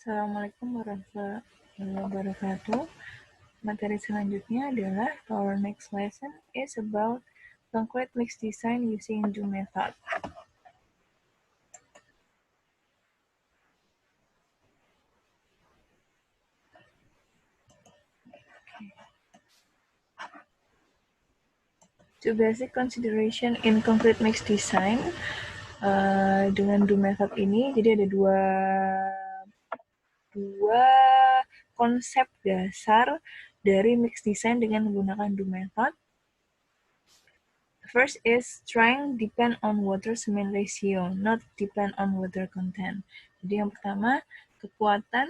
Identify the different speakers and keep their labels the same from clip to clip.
Speaker 1: Assalamualaikum warahmatullahi wabarakatuh. Materi selanjutnya adalah our next lesson is about concrete mix design using Do method. Two basic consideration in concrete mix design. Dengan Do method ini, jadi ada dua konsep dasar dari mix design dengan menggunakan Do method. First is strength depend on water cement ratio, not depend on water content. Jadi yang pertama, kekuatan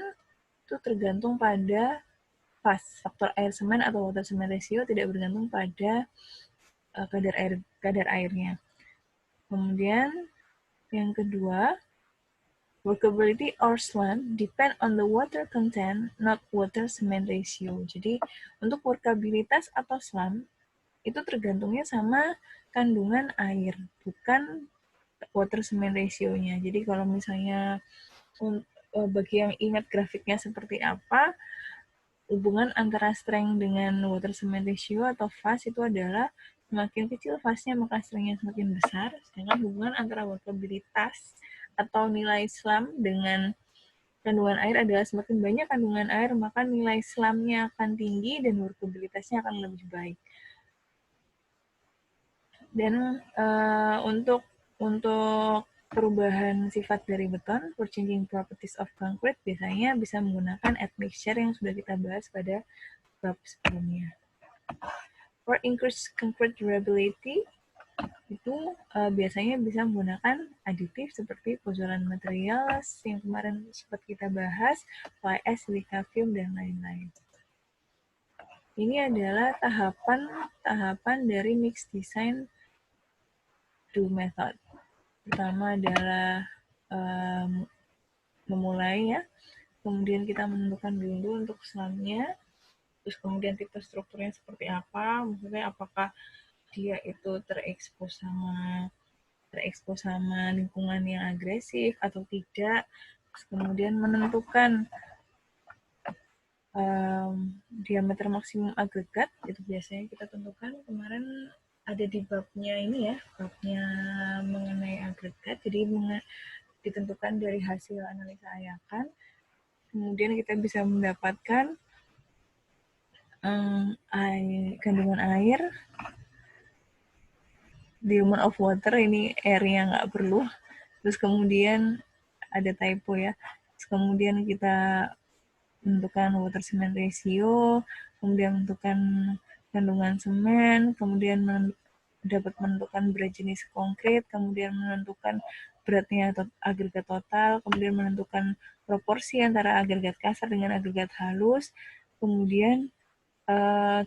Speaker 1: itu tergantung pada faktor air semen atau water cement ratio, tidak bergantung pada kadar airnya. Kemudian yang kedua, workability or slump depend on the water content, not water cement ratio. Jadi untuk workabilitas atau slump itu tergantungnya sama kandungan air, bukan water cement ratio-nya. Jadi kalau misalnya bagi yang ingat grafiknya seperti apa, hubungan antara strength dengan water cement ratio atau fast itu adalah semakin kecil fast-nya maka strength-nya semakin besar, sedangkan hubungan antara workabilitas atau nilai slump dengan kandungan air adalah semakin banyak kandungan air maka nilai slump-nya akan tinggi dan workabilitasnya akan lebih baik. Dan untuk perubahan sifat dari beton, for changing properties of concrete, biasanya bisa menggunakan admixture yang sudah kita bahas pada bab sebelumnya. For increased concrete durability, itu biasanya bisa menggunakan aditif seperti pozolan material yang kemarin sempat kita bahas, fly ash, silica fume, dan lain-lain. Ini adalah tahapan dari mix design Do method. Pertama adalah memulai ya, kemudian kita menentukan dulu untuk slump-nya, terus kemudian tipe strukturnya seperti apa, maksudnya apakah dia itu terekspos sama lingkungan yang agresif atau tidak, terus kemudian menentukan diameter maksimum agregat, itu biasanya kita tentukan kemarin ada di babnya ini ya, babnya mengenai agregat, jadi ditentukan dari hasil analisa ayakan. Kemudian kita bisa mendapatkan kandungan air, the amount of water, ini air-nya nggak perlu. Terus kemudian ada typo ya. Terus kemudian kita menentukan water cement ratio, kemudian menentukan kandungan semen, kemudian dapat menentukan berat jenis konkret, kemudian menentukan beratnya agregat total, kemudian menentukan proporsi antara agregat kasar dengan agregat halus, kemudian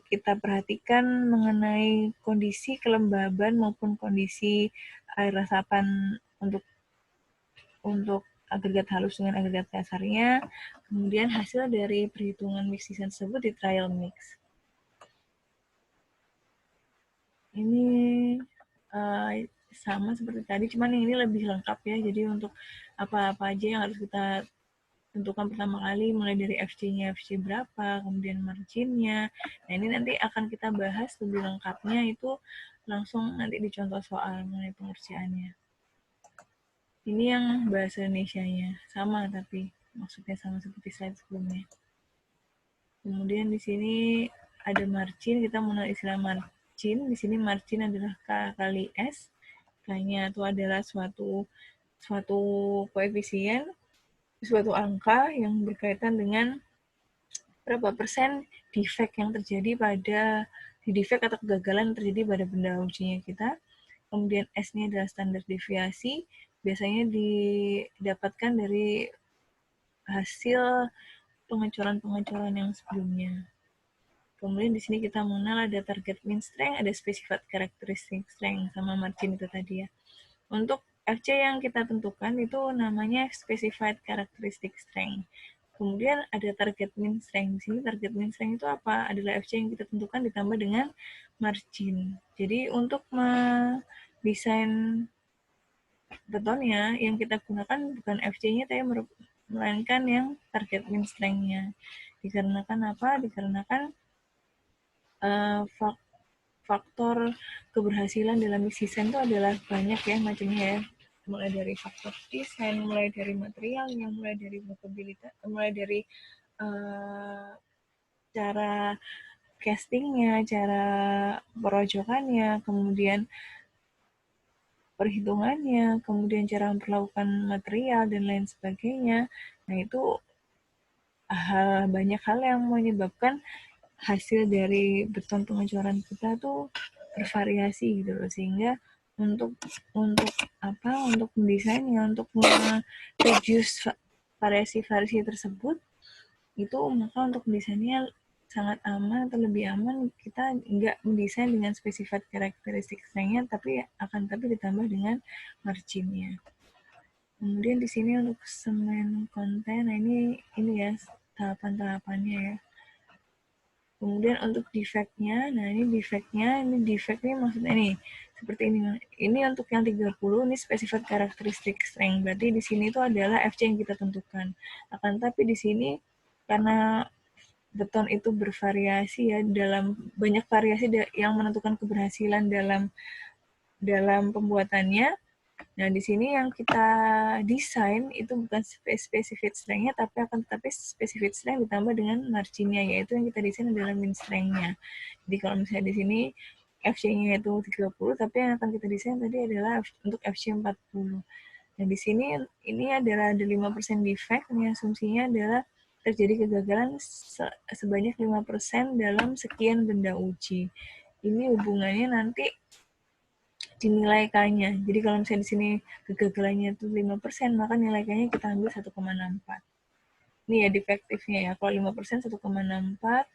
Speaker 1: kita perhatikan mengenai kondisi kelembaban maupun kondisi air resapan untuk agregat halus dengan agregat kasarnya, kemudian hasil dari perhitungan mix design tersebut di trial mix. Ini sama seperti tadi, cuman yang ini lebih lengkap ya, jadi untuk apa-apa aja yang harus kita tentukan pertama kali, mulai dari FC-nya, FC berapa, kemudian margin-nya. Nah, ini nanti akan kita bahas lebih lengkapnya, itu langsung nanti di contoh soal mengenai pengerjaannya. Ini yang bahasa Indonesianya, sama tapi maksudnya sama seperti slide sebelumnya. Kemudian di sini ada margin, kita mengenal istilah margin. Di sini margin adalah K kali S. K-nya itu adalah suatu koefisien, suatu angka yang berkaitan dengan berapa persen defect yang terjadi defect atau kegagalan yang terjadi pada benda ujinya kita. Kemudian S-nya adalah standar deviasi, biasanya didapatkan dari hasil pengecoran yang sebelumnya. Kemudian di sini kita mengenal ada target mean strength, ada specified characteristic strength, sama margin itu tadi ya. Untuk FC yang kita tentukan itu namanya specified characteristic strength. Kemudian ada target mean strength. Di sini target mean strength itu apa? Adalah FC yang kita tentukan ditambah dengan margin. Jadi untuk mendesain betonnya yang kita gunakan bukan FC-nya, tapi melainkan yang target min strength-nya. Dikarenakan apa? Dikarenakan faktor keberhasilan dalam desain itu adalah banyak ya macamnya ya. Mulai dari faktor desain, mulai dari materialnya, mulai dari workability, mulai dari cara castingnya, cara perojokannya, kemudian perhitungannya, kemudian cara memperlakukan material dan lain sebagainya. Nah itu banyak hal yang menyebabkan hasil dari beton pengecoran kita tuh bervariasi gitu loh, sehingga untuk mendesainnya, untuk reduce variasi-variasi tersebut itu, maka untuk mendesainnya sangat aman atau lebih aman kita nggak mendesain dengan spesifik karakteristik strength-nya, tapi ditambah dengan marginnya. Kemudian di sini untuk semen konten, nah ini ya tahapan-tahapannya ya. Kemudian untuk defect-nya, nah ini defect-nya maksudnya nih seperti ini. Ini untuk yang 30 ini specified characteristic strength. Berarti di sini itu adalah FC yang kita tentukan. Akan tapi di sini karena beton itu bervariasi ya, dalam banyak variasi yang menentukan keberhasilan dalam pembuatannya. Nah, di sini yang kita desain itu bukan specific strength-nya, tapi specific strength ditambah dengan margin-nya, yaitu yang kita desain adalah min strength-nya. Jadi kalau misalnya di sini FC-nya itu 30, tapi yang akan kita desain tadi adalah untuk FC 40. Nah, di sini ini adalah ada 5% defect, ini asumsinya adalah terjadi kegagalan sebanyak 5% dalam sekian benda uji. Ini hubungannya nanti dinilai K-nya. Jadi kalau misalnya di sini kegagalannya itu 5%, maka nilai K-nya kita ambil 1,64. Ini ya defektifnya ya. Kalau 5% 1,64,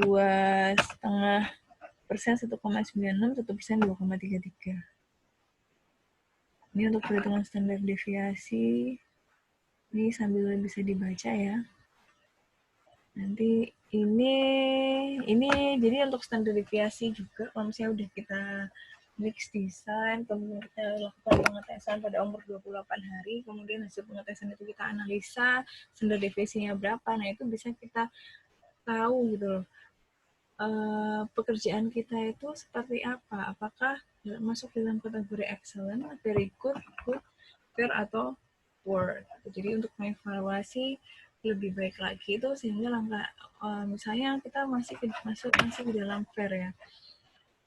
Speaker 1: 2,5% 1,96, 1% 2,33. Ini untuk perhitungan standar deviasi. Ini sambil bisa dibaca ya. Nanti ini jadi untuk standar deviasi juga kalau misalnya udah kita mix design, kemudian kita lakukan pengetesan pada umur 28 hari, kemudian hasil pengetesan itu kita analisa standar deviasinya berapa. Nah itu bisa kita tahu gitu loh, pekerjaan kita itu seperti apa, apakah masuk dalam kategori excellent, very good, fair, atau poor. Jadi untuk mengevaluasi lebih baik lagi itu sehingga langkah misalnya kita masih ke dalam fair ya.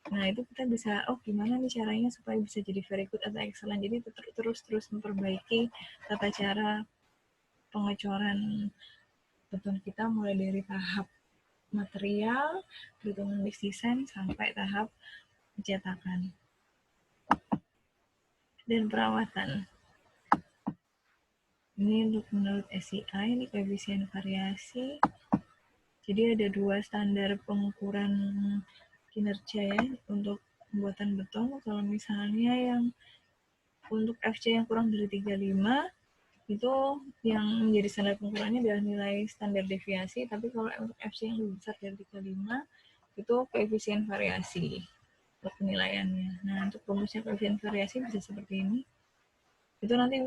Speaker 1: Nah, itu kita bisa, gimana nih caranya supaya bisa jadi very good atau excellent. Jadi terus memperbaiki tata cara pengecoran beton kita mulai dari tahap material, perhitungan mix design, sampai tahap pencetakan dan perawatan. Ini untuk menurut SCI, ini koefisien variasi. Jadi ada 2 standar pengukuran kinerja ya untuk pembuatan beton. Kalau misalnya yang untuk FC yang kurang dari 35 itu yang menjadi standar pengukurannya adalah nilai standar deviasi, tapi kalau untuk FC yang lebih besar dari 35 itu koefisien variasi untuk penilaiannya. Nah, untuk rumusnya koefisien variasi bisa seperti ini. Itu nanti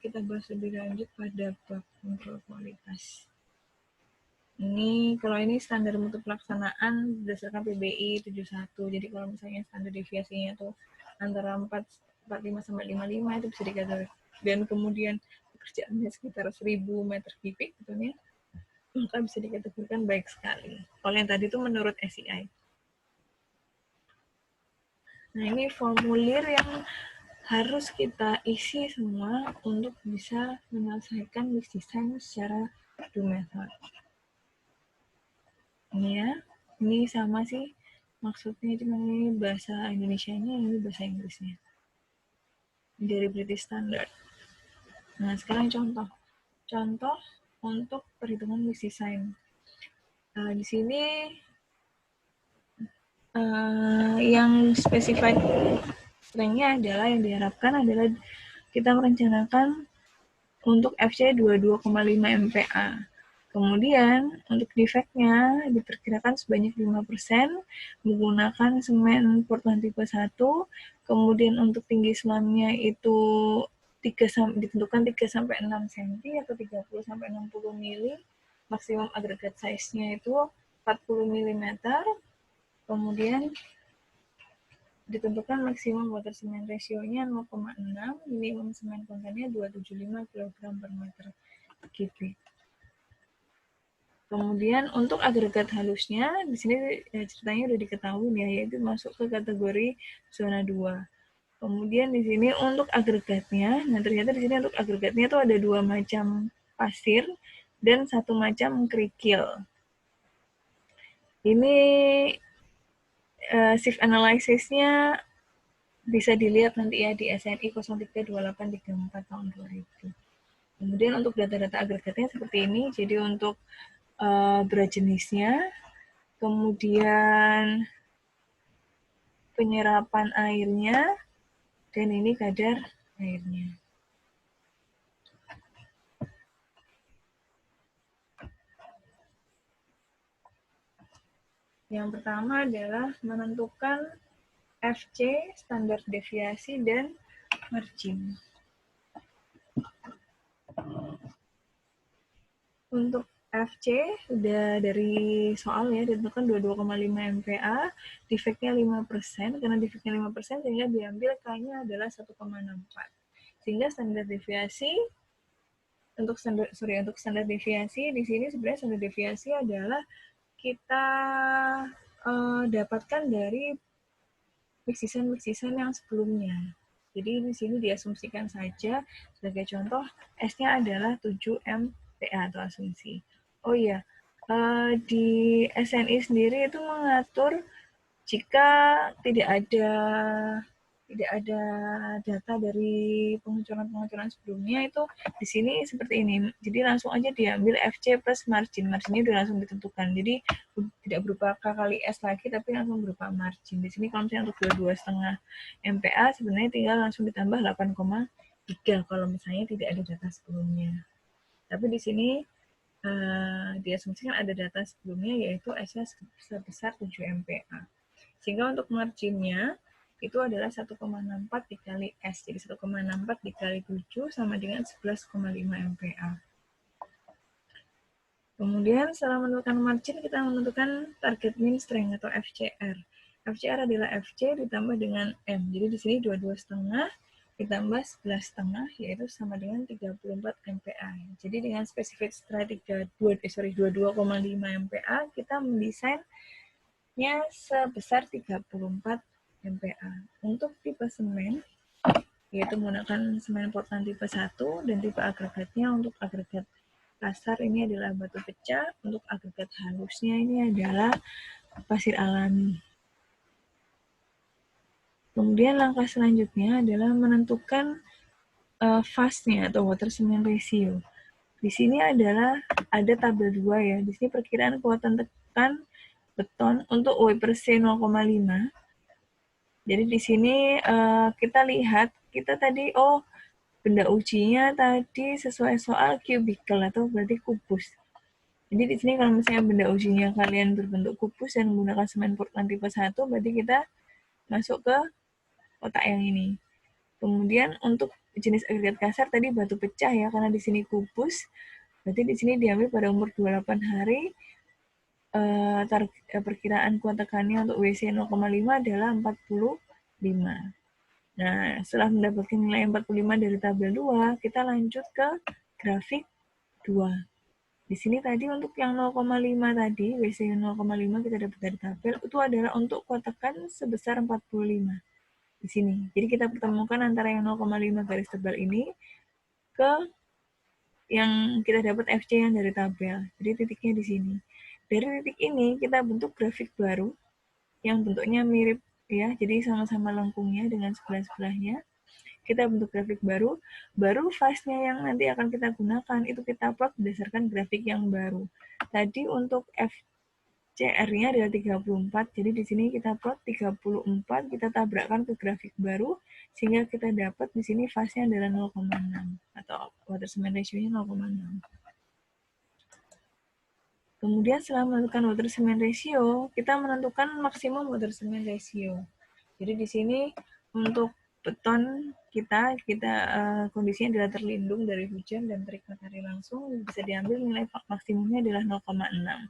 Speaker 1: kita bahas lebih lanjut pada bab kontrol kualitas. Ini kalau ini standar mutu pelaksanaan berdasarkan PBI 71. Jadi kalau misalnya standar deviasinya itu antara 45 sampai 55 itu bisa dikatakan, dan kemudian pekerjaannya sekitar 1000 meter kubik gitu ya, maka bisa dikategorikan baik sekali. Kalau yang tadi itu menurut SCI. Nah, ini formulir yang harus kita isi semua untuk bisa menyelesaikan mix design secara do method. Ini ya, ini sama sih maksudnya, cuma ini bahasa Indonesianya, ini bahasa Inggrisnya dari British Standard. Nah, sekarang contoh untuk perhitungan mix design. Di sini yang specified strength-nya adalah, yang diharapkan adalah kita merencanakan untuk FC 22,5 MPa. Kemudian untuk defect-nya diperkirakan sebanyak 5% menggunakan semen Portland tipe 1. Kemudian untuk tinggi selamnya itu ditentukan 3-6 cm atau 30-60 mili. Maksimum agregat size-nya itu 40 mm. Kemudian ditentukan maksimum water cement ratio-nya 0,6, minimum semen kontennya 275 kg per meter kubik. Kemudian untuk agregat halusnya, di sini ceritanya udah diketahui ya, yaitu masuk ke kategori zona 2. Kemudian di sini untuk agregatnya, nah ternyata di sini untuk agregatnya itu ada 2 macam pasir dan 1 macam kerikil. Ini shift analysis-nya bisa dilihat nanti ya di SNI 032834 tahun 2000. Kemudian untuk data-data agregatnya seperti ini. Jadi untuk berat jenisnya, kemudian penyerapan airnya, dan ini kadar airnya. Yang pertama adalah menentukan FC, standar deviasi, dan margin. Untuk FC udah dari soal ya, ditentukan 22,5 MPa, defeknya 5%, karena defeknya 5% sehingga diambil K-nya adalah 1,64. Sehingga standar deviasi untuk standar deviasi di sini sebenarnya standar deviasi adalah kita dapatkan dari mix-design yang sebelumnya. Jadi di sini diasumsikan saja sebagai contoh S-nya adalah 7 MPa atau asumsi. Oh iya, di SNI sendiri itu mengatur jika tidak ada data dari pengecualian sebelumnya, itu di sini seperti ini. Jadi langsung aja diambil FC plus margin. Marginnya udah langsung ditentukan. Jadi tidak berupa K kali S lagi, tapi langsung berupa margin. Di sini kalau misalnya untuk 22,5 MPa, sebenarnya tinggal langsung ditambah 8,3 kalau misalnya tidak ada data sebelumnya. Tapi di sini diasumsikan ada data sebelumnya, yaitu S-nya sebesar 7 MPa. Sehingga untuk marginnya itu adalah 1,64 dikali S. Jadi 1,64 dikali 7 sama dengan 11,5 MPa. Kemudian setelah menentukan margin, kita menentukan target mean strength atau FCR. FCR adalah FC ditambah dengan M. Jadi di sini 22,5 ditambah 11,5 yaitu sama dengan 34 MPa. Jadi dengan specific strength 22,5 MPa, kita mendesainnya sebesar 34 MPa. Untuk tipe semen, yaitu menggunakan semen Portland tipe 1, dan tipe agregatnya untuk agregat kasar ini adalah batu pecah, untuk agregat halusnya ini adalah pasir alami. Kemudian langkah selanjutnya adalah menentukan fast-nya atau water cement ratio. Di sini adalah ada tabel 2 ya. Di sini perkiraan kekuatan tekan beton untuk W per C 0,5. Jadi di sini kita lihat, kita tadi benda ujinya tadi sesuai soal cubicle atau berarti kubus. Jadi di sini kalau misalnya benda ujinya kalian berbentuk kubus dan menggunakan semen Portland tipe 1, berarti kita masuk ke kotak yang ini. Kemudian untuk jenis agregat kasar tadi batu pecah ya, karena di sini kubus, berarti di sini diambil pada umur 28 hari. Perkiraan kuat tekannya untuk WC 0,5 adalah 45. Nah, setelah mendapatkan nilai 45 dari tabel 2, kita lanjut ke grafik 2. Di sini tadi untuk yang 0,5 tadi, WC 0,5 kita dapat dari tabel, itu adalah untuk kuat tekan sebesar 45. Di sini. Jadi kita pertemukan antara yang 0,5 garis tebal ini ke yang kita dapat FC yang dari tabel. Jadi titiknya di sini. Dari titik ini kita bentuk grafik baru yang bentuknya mirip ya, jadi sama-sama lengkungnya dengan sebelah-sebelahnya. Kita bentuk grafik baru fase-nya yang nanti akan kita gunakan itu kita plot berdasarkan grafik yang baru. Tadi untuk FCR-nya adalah 34, jadi di sini kita plot 34, kita tabrakkan ke grafik baru, sehingga kita dapat di sini fase-nya adalah 0,6, atau water cement ratio-nya 0,6. Kemudian setelah menentukan water cement ratio, kita menentukan maksimum water cement ratio. Jadi di sini untuk beton kita kondisinya adalah terlindung dari hujan dan terik matahari langsung, bisa diambil nilai maksimumnya adalah 0,6.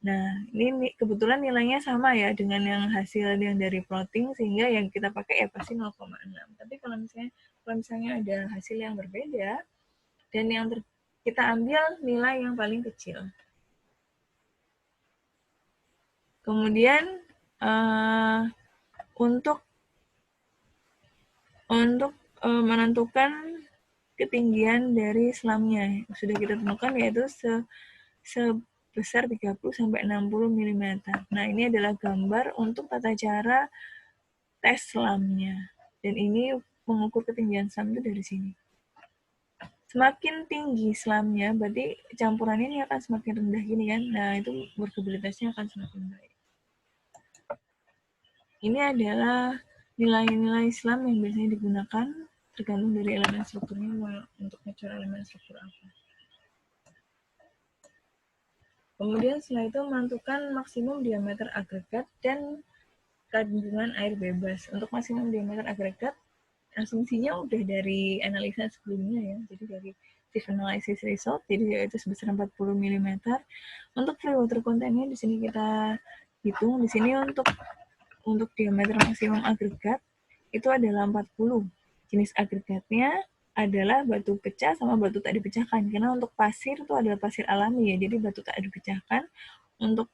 Speaker 1: Nah, ini kebetulan nilainya sama ya dengan yang hasil yang dari plotting, sehingga yang kita pakai ya pasti 0,6. Tapi kalau misalnya ada hasil yang berbeda dan yang kita ambil nilai yang paling kecil. Kemudian untuk menentukan ketinggian dari selamnya sudah kita temukan, yaitu sebesar 30-60 mm. Nah, ini adalah gambar untuk tata cara tes selamnya. Dan ini mengukur ketinggian selam itu dari sini. Semakin tinggi selamnya, berarti campurannya ini akan semakin rendah gini kan. Nah, itu workabilitasnya akan semakin baik. Ini adalah nilai-nilai selam yang biasanya digunakan tergantung dari elemen strukturnya untuk ngecor elemen struktur apa. Kemudian setelah itu menentukan maksimum diameter agregat dan kandungan air bebas. Untuk maksimum diameter agregat, asumsinya udah dari analisa sebelumnya ya, jadi dari sieve analysis result, jadi yaitu sebesar 40 mm. Untuk free water contentnya di sini kita hitung, di sini untuk diameter maksimum agregat itu adalah 40. Jenis agregatnya adalah batu pecah sama batu tak dipecahkan, karena untuk pasir itu adalah pasir alami ya, jadi batu tak dipecahkan. Untuk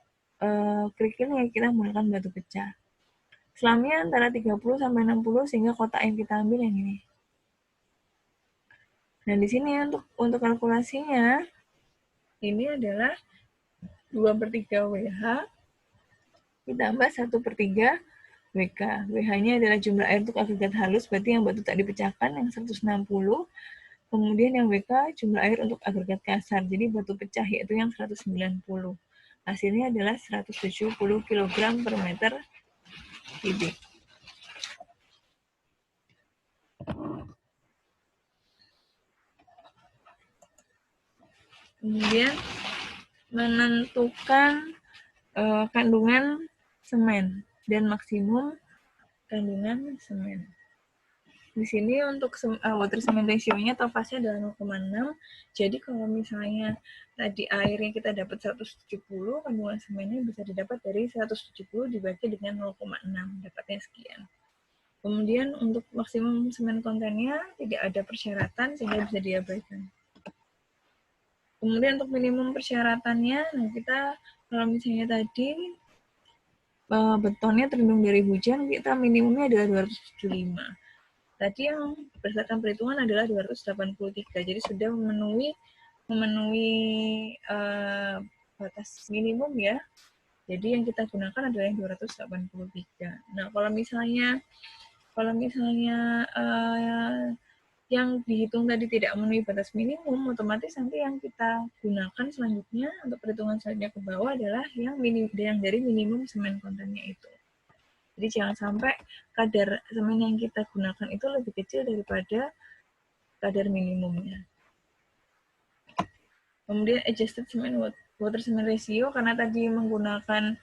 Speaker 1: kerikilnya kita menggunakan batu pecah. Selamnya antara 30 sampai 60, sehingga kotak yang kita ambil yang ini. Nah, di sini untuk kalkulasinya ini adalah 2/3 WH ditambah 1/3 WK. WH-nya adalah jumlah air untuk agregat halus, berarti yang batu tak dipecahkan yang 160. Kemudian yang WK jumlah air untuk agregat kasar, jadi batu pecah yaitu yang 190. Hasilnya adalah 170 kg per meter kubik. Kemudian menentukan kandungan semen dan maksimum kandungan semen. Di sini untuk water cement ratio-nya atau fase adalah 0,6. Jadi kalau misalnya tadi airnya kita dapat 170, kandungan semennya bisa didapat dari 170 dibagi dengan 0,6, dapatnya sekian. Kemudian untuk maksimum semen kontennya tidak ada persyaratan sehingga bisa diabaikan. Kemudian untuk minimum persyaratannya, nah kita kalau misalnya tadi betonnya terlindung dari hujan, kita minimumnya adalah 275. Tadi yang berdasarkan perhitungan adalah 283, jadi sudah memenuhi batas minimum ya. Jadi yang kita gunakan adalah yang 283. Nah, kalau misalnya yang dihitung tadi tidak memenuhi batas minimum, otomatis nanti yang kita gunakan selanjutnya untuk perhitungan selanjutnya ke bawah adalah yang dari minimum semen kontennya itu. Jadi jangan sampai kadar semen yang kita gunakan itu lebih kecil daripada kadar minimumnya. Kemudian adjusted cement water cement ratio, karena tadi menggunakan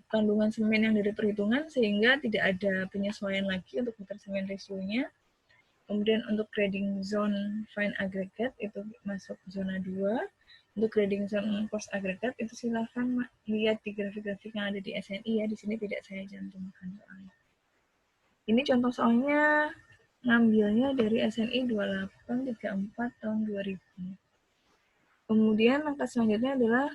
Speaker 1: kandungan semen yang dari perhitungan sehingga tidak ada penyesuaian lagi untuk water cement ratio-nya. Kemudian untuk grading zone fine aggregate itu masuk zona 2. Untuk grading zone post aggregate itu silahkan lihat di grafik-grafik yang ada di SNI ya. Di sini tidak saya cantumkan soalnya. Ini contoh soalnya ngambilnya dari SNI 2834 tahun 2000. Kemudian langkah selanjutnya adalah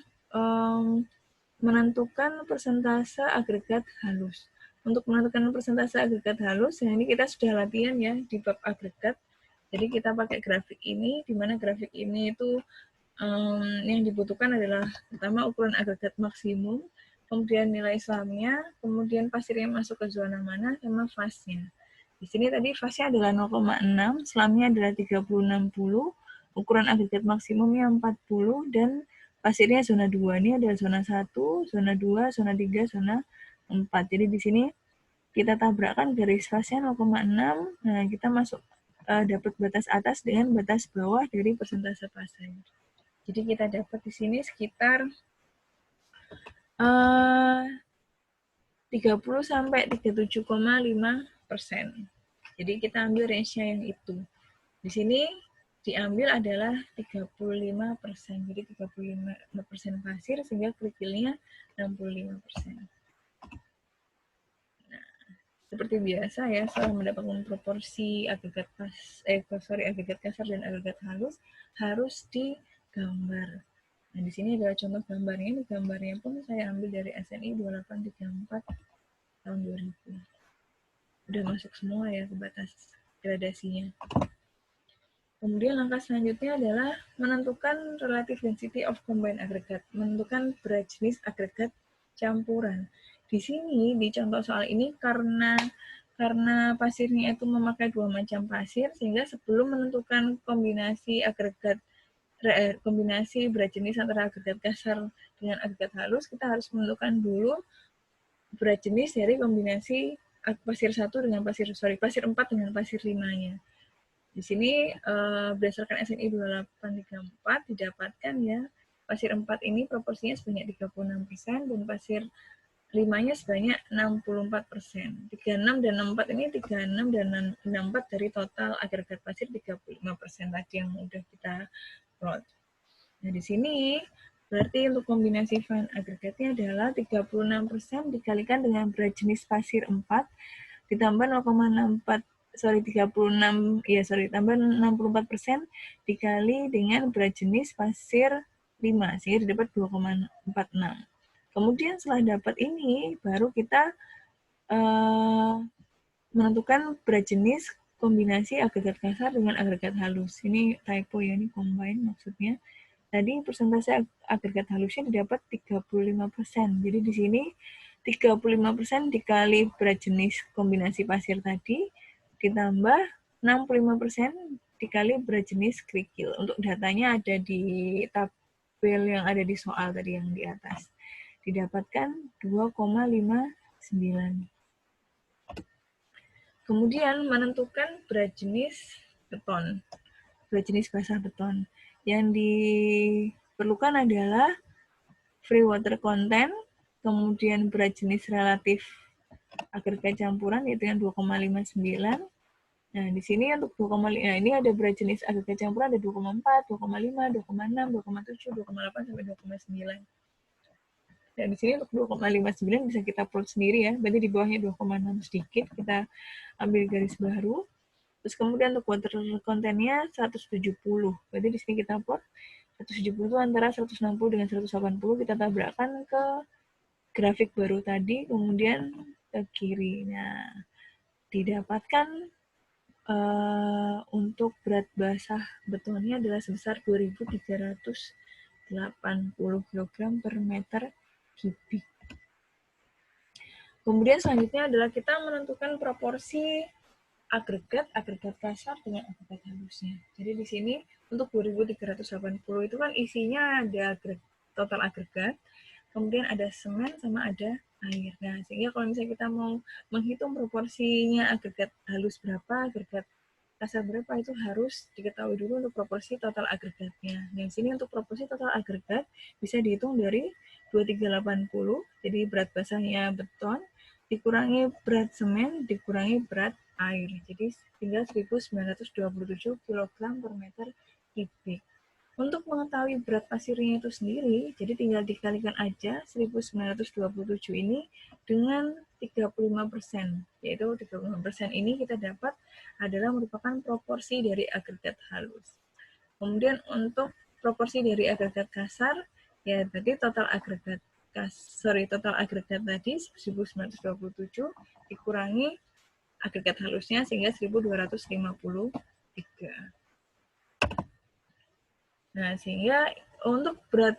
Speaker 1: menentukan persentase agregat halus. Untuk menentukan persentase agregat halus, ini kita sudah latihan ya di bab agregat. Jadi kita pakai grafik ini, di mana grafik ini itu yang dibutuhkan adalah pertama ukuran agregat maksimum, kemudian nilai selamnya, kemudian pasirnya masuk ke zona mana, sama fase-nya. Di sini tadi fase-nya adalah 0,6, selamnya adalah 30-60, ukuran agregat maksimumnya 40, dan pasirnya zona 2. Ini adalah zona 1, zona 2, zona 3, zona 4. Jadi di sini kita tabrakkan garis fase 0,6. Nah, kita masuk dapat batas atas dengan batas bawah dari persentase fase. Jadi kita dapat di sini sekitar 30 sampai 37,5 Jadi kita ambil range-nya yang itu. Di sini diambil adalah 35%. Jadi 35% pasir sehingga kerikilnya 65%. Nah, seperti biasa ya, setelah mendapatkan proporsi agregat agregat kasar dan agregat halus harus digambar. Nah, di sini adalah contoh gambarnya. Ini gambarnya pun saya ambil dari SNI 2834 tahun 2000. Udah masuk semua ya ke batas gradasinya. Kemudian langkah selanjutnya adalah menentukan relative density of combined aggregate, menentukan berat jenis agregat campuran. Di sini di contoh soal ini karena pasirnya itu memakai dua macam pasir, sehingga sebelum menentukan kombinasi berat jenis antara agregat kasar dengan agregat halus, kita harus menentukan dulu berat jenis dari kombinasi pasir 1 dengan pasir 4 dengan pasir 5-nya. Di sini berdasarkan SNI 2834 didapatkan ya pasir 4 ini proporsinya sebanyak 36% dan pasir 5-nya sebanyak 64%. 36 dan 64 ini 36 dan 64 dari total agregat pasir 35% tadi yang udah kita plot. Nah, di sini berarti untuk kombinasi fine agregatnya adalah 36% dikalikan dengan berat jenis pasir 4 ditambah tambah 64% dikali dengan berat jenis pasir 5 sehingga didapat 2,46. Kemudian setelah dapat ini baru kita menentukan berat jenis kombinasi agregat kasar dengan agregat halus. Ini typo ya, ini combine maksudnya. Tadi persentase agregat halusnya didapat 35%. Jadi di sini 35% dikali berat jenis kombinasi pasir tadi ditambah 65% dikali berat jenis kerikil. Untuk datanya ada di tabel yang ada di soal tadi yang di atas. Didapatkan 2,59. Kemudian menentukan berat jenis beton, berat jenis basah beton. Yang diperlukan adalah free water content, kemudian berat jenis relatif agregat campuran yaitu yang 2,59. Nah, di sini untuk 2,5, nah ini ada berat jenis agregat campuran ada 2,4, 2,5, 2,6, 2,7, 2,8 sampai 2,9. Dan di sini untuk 2,59 bisa kita plot sendiri ya, berarti di bawahnya 2,6 sedikit, kita ambil garis baru. Terus kemudian untuk water content-nya 170. Berarti di sini kita plot 170 itu antara 160 dengan 180, kita tabrakkan ke grafik baru tadi, kemudian ke kiri. Nah, didapatkan untuk berat basah betonnya adalah sebesar 2.380 kg per meter kubik. Kemudian selanjutnya adalah kita menentukan proporsi agregat kasar dengan agregat halusnya. Jadi di sini untuk 2.380 itu kan isinya ada total agregat, kemudian ada semen sama ada air. Nah, sehingga kalau misalnya kita mau menghitung proporsinya agregat halus berapa, agregat kasar berapa, itu harus diketahui dulu untuk proporsi total agregatnya. Yang sini untuk proporsi total agregat bisa dihitung dari 2.380, jadi berat basahnya beton, dikurangi berat semen, dikurangi berat air. Jadi tinggal 1.927 kg per meter kubik. Untuk mengetahui berat pasirnya itu sendiri, jadi tinggal dikalikan aja 1.927 ini dengan 35%. Yaitu 35% ini kita dapat adalah merupakan proporsi dari agregat halus. Kemudian untuk proporsi dari agregat kasar, ya berarti total agregat tadi 1.927 dikurangi agregat halusnya sehingga 1.253. Nah, sehingga untuk berat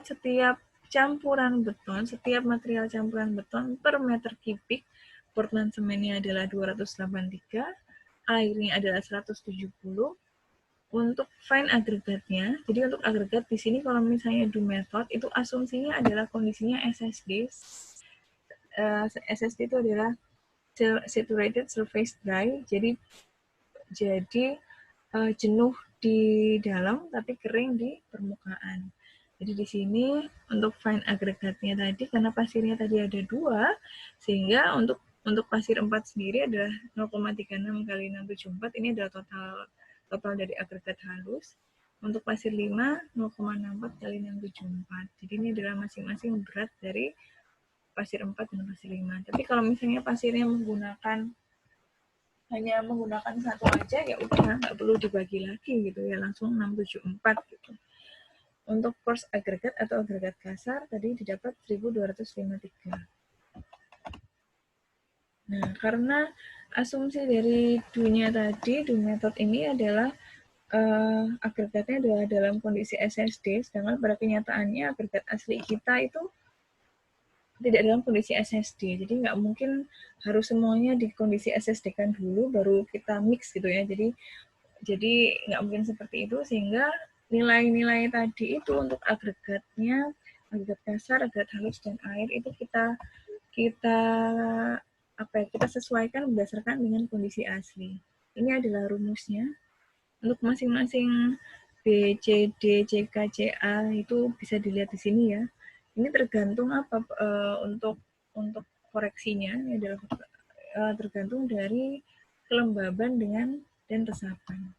Speaker 1: setiap campuran beton, setiap material campuran beton per meter kubik, Portland semennya adalah 283, airnya adalah 170. Untuk fine agregatnya, jadi untuk agregat di sini kalau misalnya do method, itu asumsinya adalah kondisinya SSD. SSD itu adalah saturated surface dry, jadi jenuh di dalam tapi kering di permukaan. Jadi di sini untuk fine agregatnya tadi karena pasirnya tadi ada 2, sehingga untuk Untuk pasir 4 sendiri adalah 0,36 kali 674, ini adalah total dari agregat halus. Untuk pasir 5, 0,64 kali 674. Jadi ini adalah masing-masing berat dari pasir 4 dan pasir 5. Tapi kalau misalnya pasirnya hanya menggunakan satu aja, ya udah nggak perlu dibagi lagi gitu ya, langsung 674 gitu. Untuk force agregat atau agregat kasar tadi didapat 1253. Nah, karena asumsi dari dunia tadi, dunia method ini adalah agregatnya adalah dalam kondisi SSD, sedangkan pada kenyataannya agregat asli kita itu tidak dalam kondisi SSD. Jadi nggak mungkin harus semuanya di kondisi SSD kan dulu, baru kita mix gitu ya. Jadi nggak mungkin seperti itu, sehingga nilai-nilai tadi itu untuk agregatnya, agregat kasar, agregat halus, dan air itu kita kita sesuaikan berdasarkan dengan kondisi asli. Ini adalah rumusnya. Untuk masing-masing B, C, D, C, K, C, A itu bisa dilihat di sini ya. Ini tergantung untuk koreksinya, ini adalah tergantung dari kelembaban dan resapan.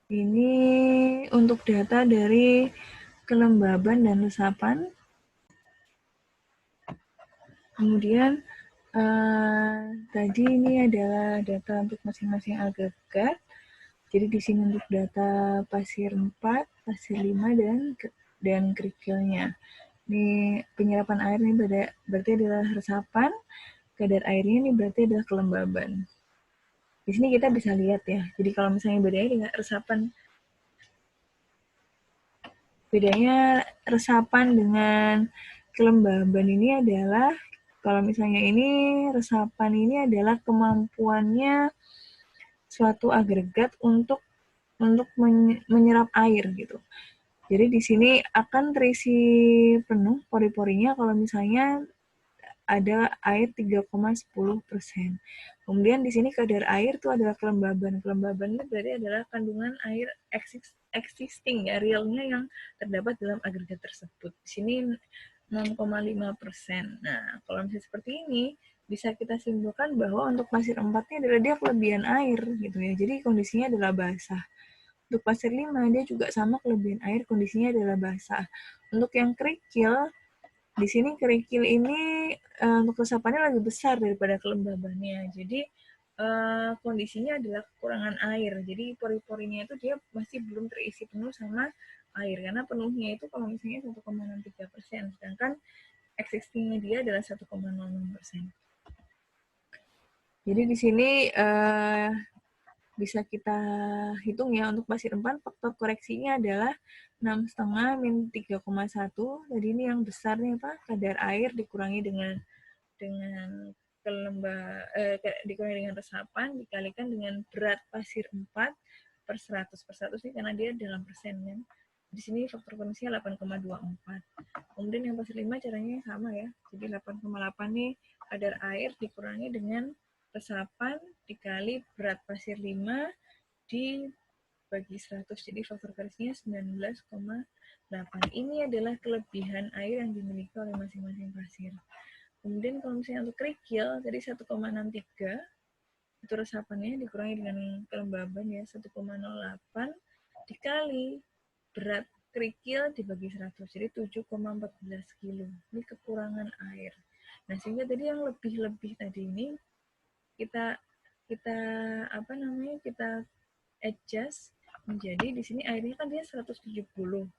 Speaker 1: Ini untuk data dari kelembaban dan resapan. Kemudian tadi ini adalah data untuk masing-masing agregat. Jadi di sini untuk data pasir 4, pasir 5, dan kerikilnya. Ini penyerapan air ini berarti adalah resapan, kadar airnya ini berarti adalah kelembaban. Di sini kita bisa lihat ya. Jadi kalau misalnya bedanya resapan dengan kelembaban ini adalah, kalau misalnya ini resapan ini adalah kemampuannya suatu agregat untuk menyerap air gitu. Jadi di sini akan terisi penuh pori-porinya kalau misalnya ada air 3,10%. Kemudian di sini kadar air itu adalah kelembaban. Kelembaban itu berarti adalah kandungan air existing ya, realnya yang terdapat dalam agregat tersebut. Di sini 6,5%. Nah, kalau misalnya seperti ini, bisa kita simpulkan bahwa untuk pasir 4 ini adalah dia kelebihan air gitu ya. Jadi kondisinya adalah basah. Untuk pasir 5, dia juga sama kelebihan air, kondisinya adalah basah. Untuk yang kerikil, di sini kerikil ini untuk resapannya lebih besar daripada kelembabannya. Jadi kondisinya adalah kekurangan air. Jadi pori-porinya itu dia masih belum terisi penuh sama air. Karena penuhnya itu kalau misalnya 1,63%, sedangkan existingnya dia adalah 1,06%. Jadi di sini bisa kita hitung ya, untuk pasir 4 faktor koreksinya adalah 6,5 min 3,1. Jadi ini yang besar nih Pak, kadar air dikurangi dengan dikurangi dengan resapan dikalikan dengan berat pasir 4 per 100 per 100 ini karena dia dalam persen kan. Di sini faktor koreksinya 8,24. Kemudian yang pasir 5 caranya sama ya. Jadi 8,8 nih kadar air dikurangi dengan resapan dikali berat pasir 5 dibagi 100. Jadi faktor koreksinya 19,8. Ini adalah kelebihan air yang dimiliki oleh masing-masing pasir. Kemudian kalau misalnya untuk kerikil, tadi 1,63, itu resapannya dikurangi dengan kelembaban ya, 1,08, dikali berat kerikil dibagi 100, jadi 7,14 kilo. Ini kekurangan air. Nah, sehingga tadi yang lebih-lebih tadi ini kita adjust menjadi di sini airnya kan dia 170.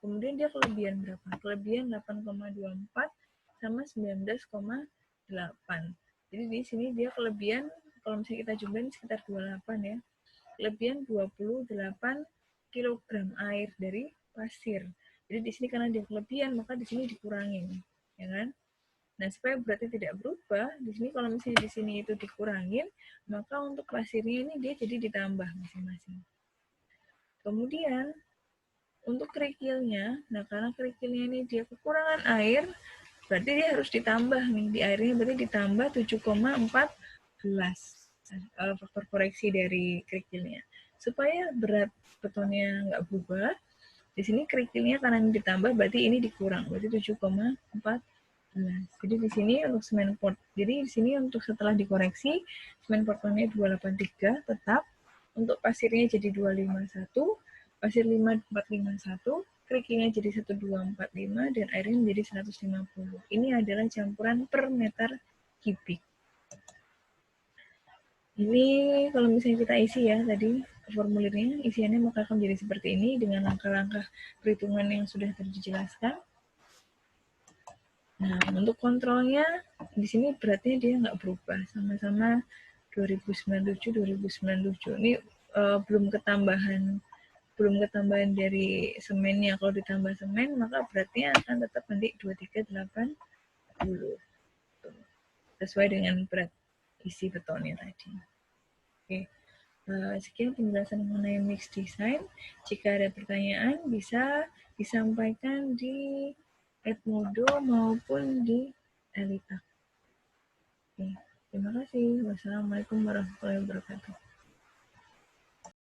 Speaker 1: Kemudian dia kelebihan berapa? Kelebihan 8,24 sama 19,8. Jadi di sini dia kelebihan kalau misalnya kita jumlahin sekitar 28 ya. Kelebihan 28 kg air dari pasir. Jadi di sini karena dia kelebihan maka di sini dikurangin, ya kan? Nah, supaya beratnya tidak berubah, di sini kalau misalnya di sini itu dikurangin, maka untuk pasirnya ini dia jadi ditambah masing-masing. Kemudian untuk kerikilnya, nah karena kerikilnya ini dia kekurangan air, berarti dia harus ditambah nih, di airnya berarti ditambah 7,14. faktor koreksi dari kerikilnya. Supaya berat betonnya nggak berubah, di sini kerikilnya karena ini ditambah, berarti ini dikurang, berarti 7,14. Jadi di sini untuk semen port, jadi di sini untuk setelah dikoreksi, semen portonnya 283 tetap, untuk pasirnya jadi 251, pasir 5451, kerikilnya jadi 1245, dan airnya menjadi 150. Ini adalah campuran per meter kubik. Ini kalau misalnya kita isi ya tadi formulirnya, isiannya maka akan menjadi seperti ini dengan langkah-langkah perhitungan yang sudah terjelaskan. Nah, untuk kontrolnya di sini beratnya dia nggak berubah, sama-sama 2097. Ini belum ketambahan dari semennya. Kalau ditambah semen maka beratnya akan tetap nanti 2380 sesuai dengan berat isi betonnya tadi. Oke. Sekian penjelasan mengenai mix design. Jika ada pertanyaan bisa disampaikan di Edmodo maupun di Elita. Oke. Terima kasih. Wassalamualaikum warahmatullahi wabarakatuh.